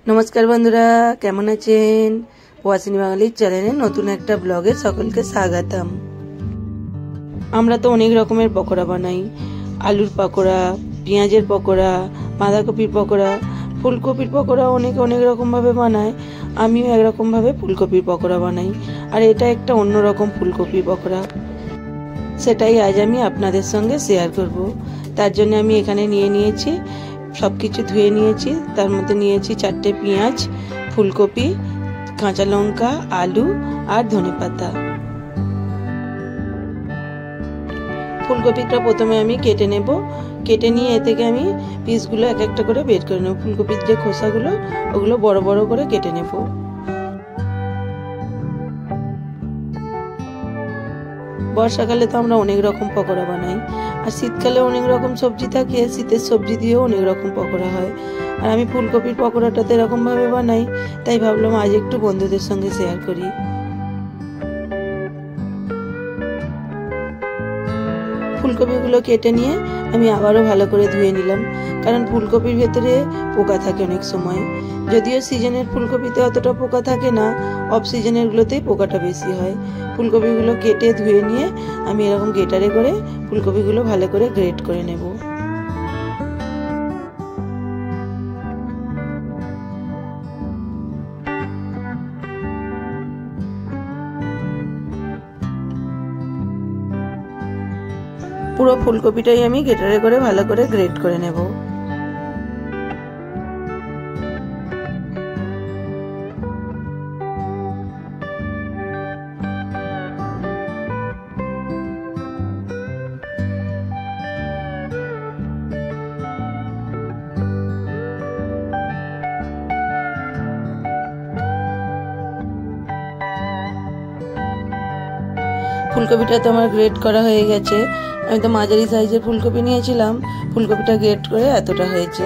नमस्कार बंधुरा केमन आছেন ওয়াসিনী বাঙালির চ্যানেলে নতুন একটা ব্লগে সকলকে স্বাগতম। আমরা তো অনেক রকমের পকোড়া বানাই, আলুর পকোড়া, পেঁয়াজের পকোড়া, বাঁধাকপির পকোড়া, ফুলকপির পকোড়া অনেক অনেক রকম ভাবে বানায়। আমিও এক রকম ভাবে ফুলকপির পকোড়া বানাই, আর এটা একটা অন্য রকম ফুলকপির পকোড়া, সেটাই আজ আমি আপনাদের সঙ্গে শেয়ার করব। তার জন্য আমি এখানে নিয়ে নিয়েছি সবকিছু ধুয়ে নিয়েছি। তার মধ্যে নিয়েছি 4টে পেঁয়াজ, ফুলকপি, কাঁচা লঙ্কা, আলু আর ধনেপাতা। ফুলকপিটা প্রথমে আমি কেটে নেব, কেটে নিয়ে এ থেকে আমি পিসগুলো এক একটা করে বের করে নেব। ফুলকপির যে খোসাগুলো ওগুলো বড় বড় করে কেটে নেব। বর্ষাকালে তো আমরা অনেক রকম পকোড়া বানাই, আর শীতকালে অনেক রকম সবজি থাকে, শীতের সবজি দিয়েও অনেক রকম পকোড়া হয়। আর আমি ফুলকপির পকোড়াটাতে এরকম ভাবে বানাই, তাই ভাবলাম আজ একটু বন্ধুদের সঙ্গে শেয়ার করি। ফুলকপিগুলো কেটে নিয়ে আমি আবারও ভালো করে ধুয়ে নিলাম, কারণ ফুলকপির ভেতরে পোকা থাকে অনেক সময়। যদিও সিজনের ফুলকপিতে অতটা পোকা থাকে না, অফ সিজনের গুলোতেই পোকাটা বেশি হয়। ফুলকপিগুলো কেটে ধুয়ে নিয়ে আমি এরকম গ্রেটারে করে ফুলকপিগুলো ভালো করে গ্রেট করে নেব। পুরো ফুলকপিটাই আমি গ্রেটারে করে ভালো করে গ্রেট করে নেব। ফুলকপিটা তো আমার গ্রেট করা হয়ে গেছে। আমি তো মাঝারি সাইজের ফুলকপি নিয়েছিলাম, ফুলকপিটা গ্রেট করে এতটা হয়েছে।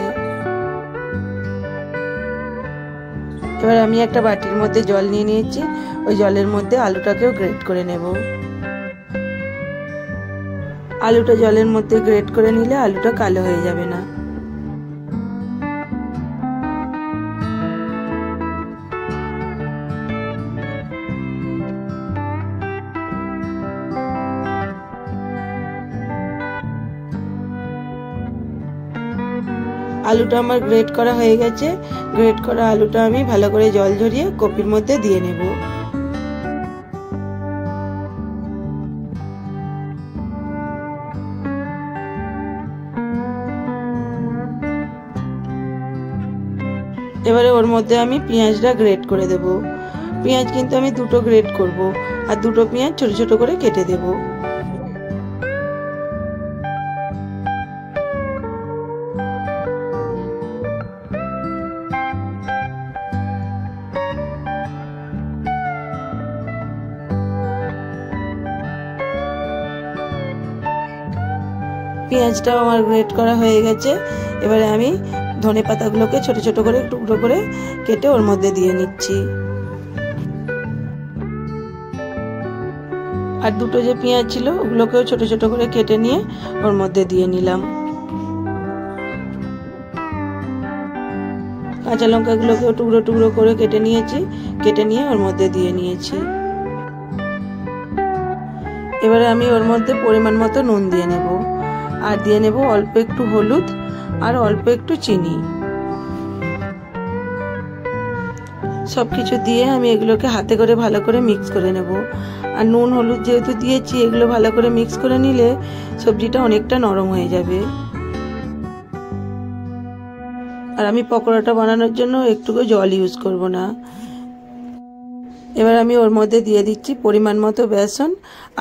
এবার আমি একটা বাটির মধ্যে জল নিয়ে নিয়েছি, ওই জলের মধ্যে আলুটাকেও গ্রেট করে নেব। আলুটা জলের মধ্যে গ্রেট করে নিলে আলুটা কালো হয়ে যাবে না। আলুটা আমার গ্রেট করা হয়ে গেছে। গ্রেট করা আলুটা আমি ভালো করে জল ঝরিয়ে কপির মধ্যে দিয়ে নেব। এবারে ওর মধ্যে আমি পেঁয়াজটা গ্রেট করে দেব। পেঁয়াজ কিন্তু আমি দুটো গ্রেট করব, আর দুটো পেঁয়াজ ছোট ছোট করে কেটে দেব। পেঁয়াজটাও আমার গ্রেট করা হয়ে গেছে। এবারে আমি ধনেপাতাগুলোকে ছোট ছোট করে টুকরো করে কেটে ওর মধ্যে দিয়ে নিচ্ছি। আর দুটো যে পেঁয়াজ ছিল ওগুলোকেও ছোট ছোট করে কেটে নিয়ে ওর মধ্যে দিয়ে নিলাম। কাঁচা লঙ্কাগুলোকেও টুকরো টুকরো করে কেটে নিয়েছি, কেটে নিয়ে ওর মধ্যে দিয়ে নিয়েছি। এবারে আমি ওর মধ্যে পরিমাণ মতো নুন দিয়ে নেব, আর দিয়ে নেব অল্প একটু হলুদ আর অল্প একটু চিনি। সবকিছু দিয়ে আমি এগুলোকে হাতে করে ভালো করে মিক্স করে নেব। আর নুন হলুদ যেহেতু দিয়েছি, এগুলো ভালো করে মিক্স করে নিলে সবজিটা অনেকটা নরম হয়ে যাবে। আর আমি পকোড়াটা বানানোর জন্য একটুকু জল ইউজ করব না। এবার আমি ওর মধ্যে দিয়ে দিচ্ছি পরিমাণ মতো বেসন,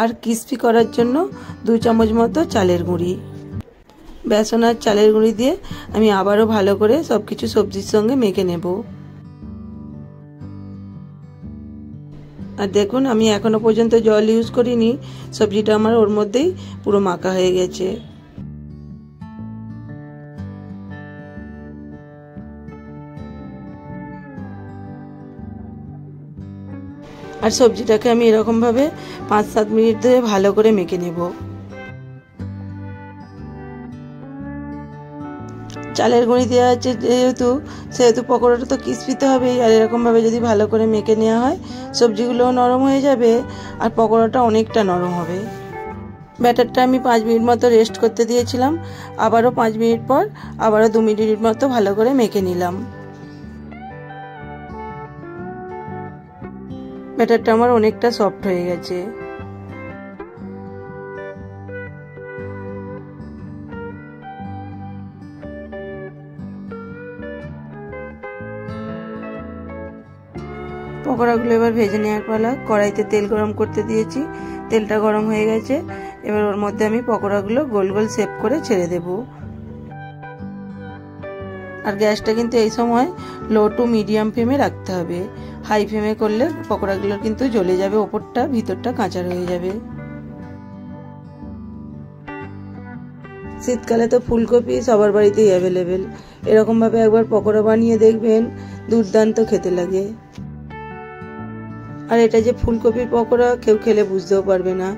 আর ক্রিস্পি করার জন্য 2 চামচ মতো চালের গুঁড়ি। বেসন আর চালের গুঁড়ি দিয়ে আমি আবারও ভালো করে সবকিছু সবজির সঙ্গে মেখে নেব। আর দেখুন আমি এখনো পর্যন্ত জল ইউজ করিনি, সবজিটা আমার ওর মধ্যেই পুরো মাখা হয়ে গেছে। আর সবজিটাকে আমি এরকম ভাবে 5-7 মিনিট ধরে ভালো করে মেখে নেব। চালের গুঁড়ি দেওয়া আছে সেহেতু পকোড়াটা তো ক্রিস্পিতে হবেই। আর এরকমভাবে যদি ভালো করে মেখে নেওয়া হয় সবজিগুলোও নরম হয়ে যাবে আর পকোড়াটা অনেকটা নরম হবে। ব্যাটারটা আমি 5 মিনিট মতো রেস্ট করতে দিয়েছিলাম, আবারও 5 মিনিট পর আবারও 2 মিনিট মতো ভালো করে মেখে নিলাম। ব্যাটারটা আমার অনেকটা সফট হয়ে গেছে। পকোড়াগুলো এবার ভেজে নেওয়ার পালা। কড়াইতে তেল গরম করতে দিয়েছি, তেলটা গরম হয়ে গেছে। এবার ওর মধ্যে আমি পকোড়াগুলো গোল গোল শেপ করে ছেড়ে দেব। আর গ্যাসটা কিন্তু এই সময় লো টু মিডিয়াম ফ্লেমে রাখতে হবে। হাই ফ্লেমে করলে পকোড়াগুলো কিন্তু জ্বলে যাবে, ওপরটা ভিতরটা কাঁচা রয়ে যাবে। শীতকালে তো ফুলকপি সবার বাড়িতেই অ্যাভেলেবেল। এরকমভাবে একবার পকোড়া বানিয়ে দেখবেন, দুর্দান্ত খেতে লাগে। আর এটা যে ফুলকপির পকোড়া কেউ খেলে বুঝতেও পারবে না।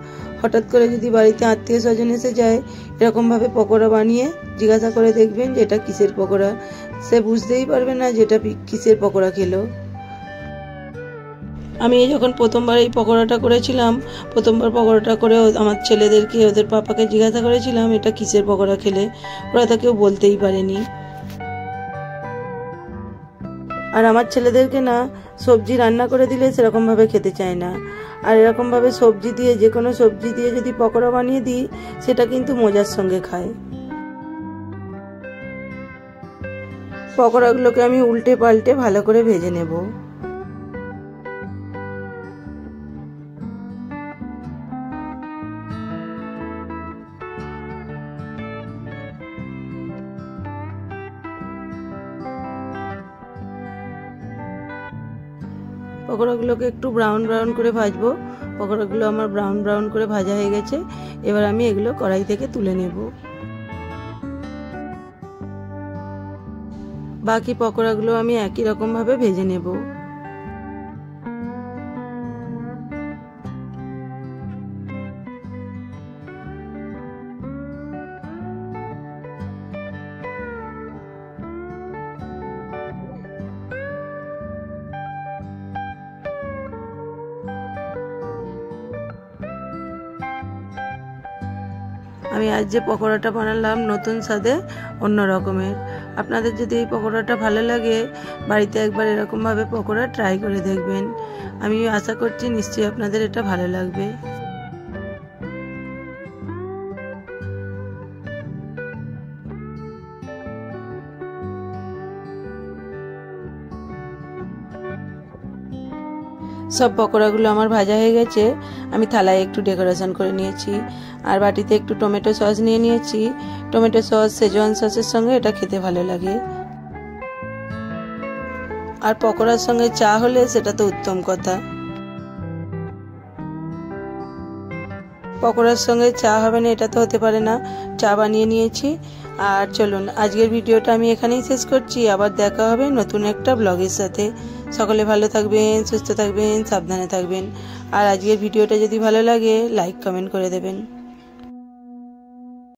হঠাৎ করে যদি বাড়িতে আত্মীয় স্বজন এসে যায়, এরকমভাবে পকোড়া বানিয়ে জিজ্ঞাসা করে দেখবেন যে এটা কিসের পকোড়া, সে বুঝতেই পারবে না যে এটা কিসের পকোড়া খেলো। আমি যখন প্রথমবার এই পকোড়াটা করেছিলাম, প্রথমবার পকোড়াটা করে আমার ছেলেদেরকে, ওদের পাপাকে জিজ্ঞাসা করেছিলাম এটা কিসের পকোড়া খেলে, ওরা তো কেউ বলতেই পারেনি। আর আমার ছেলেদেরকে না সবজি রান্না করে দিলে সেরকমভাবে খেতে চায় না। আর এরকমভাবে সবজি দিয়ে, যে কোনো সবজি দিয়ে যদি পকোড়া বানিয়ে দিই সেটা কিন্তু মজার সঙ্গে খায়। পকোড়াগুলোকে আমি উল্টে পাল্টে ভালো করে ভেজে নেব। পকোড়াগুলোকে একটু ব্রাউন ব্রাউন করে ভাজবো। পকোড়াগুলো আমার ব্রাউন ব্রাউন করে ভাজা হয়ে গেছে। এবার আমি এগুলো কড়াই থেকে তুলে নেব। বাকি পকোড়াগুলো আমি একই রকম ভাবে ভেজে নেব। আমি আজ যে পকোড়াটা বানালাম নতুন স্বাদে, অন্য রকমের। আপনাদের যদি এই পকোড়াটা ভালো লাগে, বাড়িতে একবার এরকমভাবে পকোড়া ট্রাই করে দেখবেন। আমি আশা করছি নিশ্চয়ই আপনাদের এটা ভালো লাগবে। সব পকোড়াগুলো আমার ভাজা হয়ে গেছে। আমি থালায় একটু ডেকোরেশন করে নিয়েছি, আর বাটিতে একটু টমেটো সস নিয়ে নিয়েছি। টমেটো সস, সেজওয়ান সসের সঙ্গে এটা খেতে ভালো লাগে। আর পকোড়ার সঙ্গে চা হলে সেটা তো উত্তম কথা। পকোড়ার সঙ্গে চা হবে না এটা তো হতে পারে না। চা বানিয়ে নিয়েছি। আর চলুন আজকের ভিডিওটা আমি এখানেই শেষ করছি। আবার দেখা হবে নতুন একটা ব্লগের সাথে। সকলে ভালো থাকবেন, সুস্থ থাকবেন, সাবধানে থাকবেন। আর আজকের ভিডিওটা যদি ভালো লাগে লাইক কমেন্ট করে দেবেন।